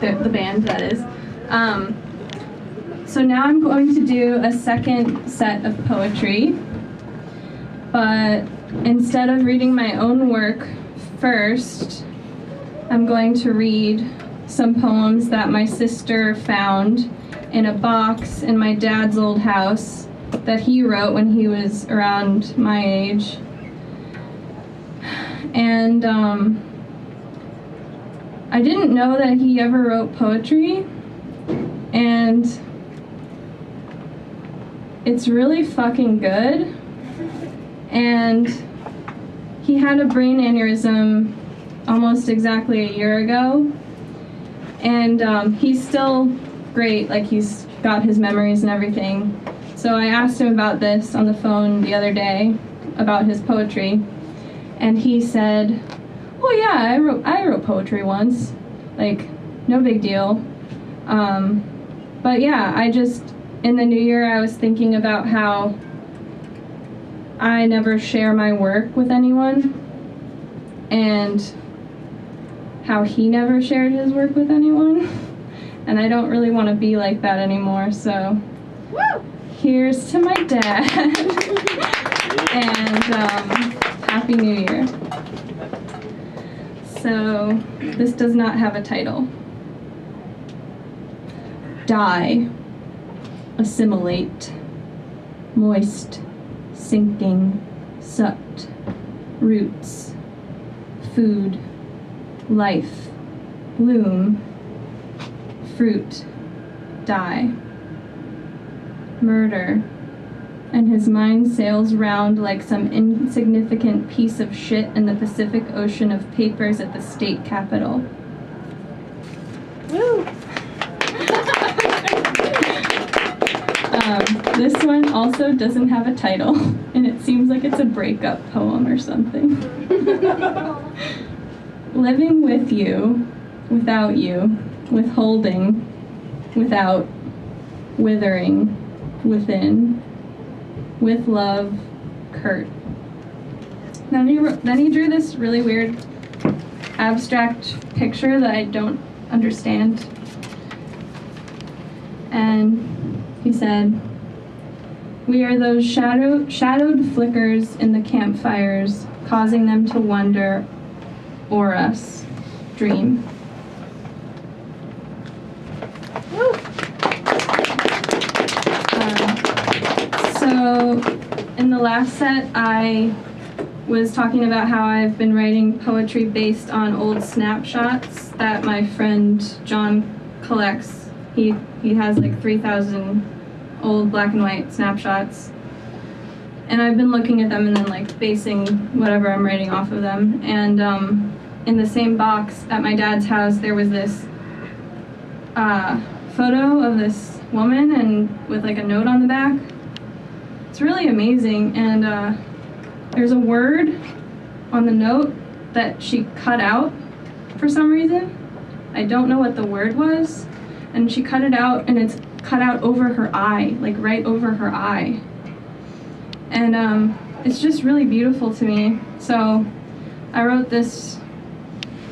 the band, that is. So now I'm going to do a second set of poetry, but instead of reading my own work first, I'm going to read some poems that my sister found in a box in my dad's old house that he wrote when he was around my age. And I didn't know that he ever wrote poetry, and it's really fucking good. And he had a brain aneurysm almost exactly a year ago, and he's still great, like he's got his memories and everything. So I asked him about this on the phone the other day, about his poetry, and he said, "Oh yeah, I wrote poetry once, like no big deal." But yeah, in the new year I was thinking about how I never share my work with anyone, and how he never shared his work with anyone, and I don't really want to be like that anymore, so woo! Here's to my dad. And Happy New Year. So this does not have a title. Die, assimilate, moist, sinking, sucked, roots, food, life, bloom, fruit, die, murder, and his mind sails round like some insignificant piece of shit in the Pacific Ocean of papers at the state capitol. Woo! This one also doesn't have a title, and it seems like it's a breakup poem or something. Living with you, without you, withholding, without, withering, within, with love, Kurt. Then he drew this really weird abstract picture that I don't understand. And he said, "We are those shadowed flickers in the campfires, causing them to wonder, or us, dream." So in the last set, I was talking about how I've been writing poetry based on old snapshots that my friend John collects. He has like 3,000 old black and white snapshots. And I've been looking at them and then like basing whatever I'm writing off of them. And in the same box at my dad's house, there was this photo of this woman and with like a note on the back. It's really amazing, and there's a word on the note that she cut out for some reason. I don't know what the word was, and she cut it out, and it's cut out over her eye, like right over her eye. And it's just really beautiful to me. So I wrote this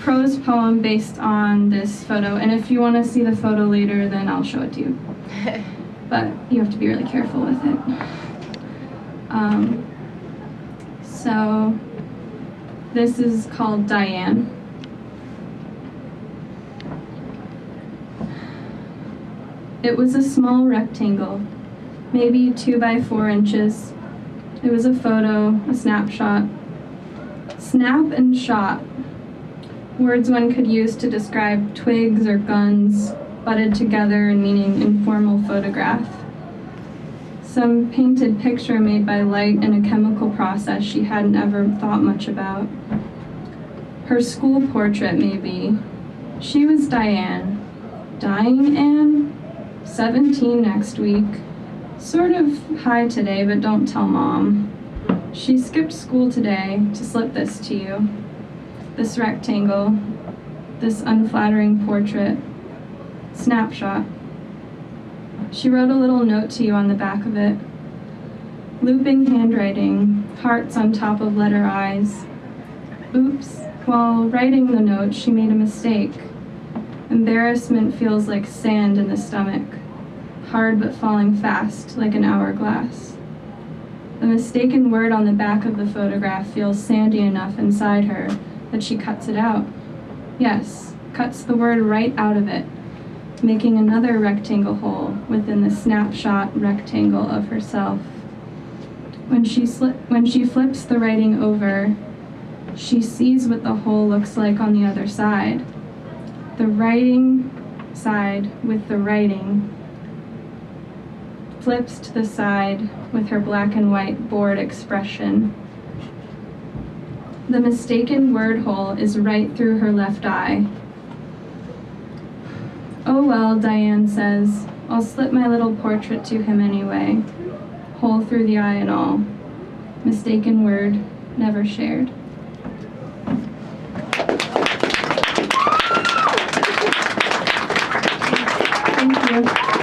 prose poem based on this photo, and if you want to see the photo later, then I'll show it to you. But you have to be really careful with it. So this is called Diane. It was a small rectangle, maybe 2 by 4 inches. It was a photo, a snapshot. Snap and shot, words one could use to describe twigs or guns butted together and meaning informal photograph. Some painted picture made by light in a chemical process she hadn't ever thought much about. Her school portrait, maybe. She was Diane. Dying Anne? 17 next week. Sort of high today, but don't tell Mom. She skipped school today to slip this to you. This rectangle. This unflattering portrait. Snapshot. She wrote a little note to you on the back of it. Looping handwriting, hearts on top of letter I's. Oops, while writing the note, she made a mistake. Embarrassment feels like sand in the stomach, hard but falling fast like an hourglass. The mistaken word on the back of the photograph feels sandy enough inside her that she cuts it out. Yes, cuts the word right out of it, making another rectangle hole within the snapshot rectangle of herself. When she flips the writing over, she sees what the hole looks like on the other side. The writing side with the writing flips to the side with her black and white bored expression. The mistaken word hole is right through her left eye. Oh well, Diane says, I'll slip my little portrait to him anyway. Hole through the eye and all. Mistaken word, never shared. Thank you.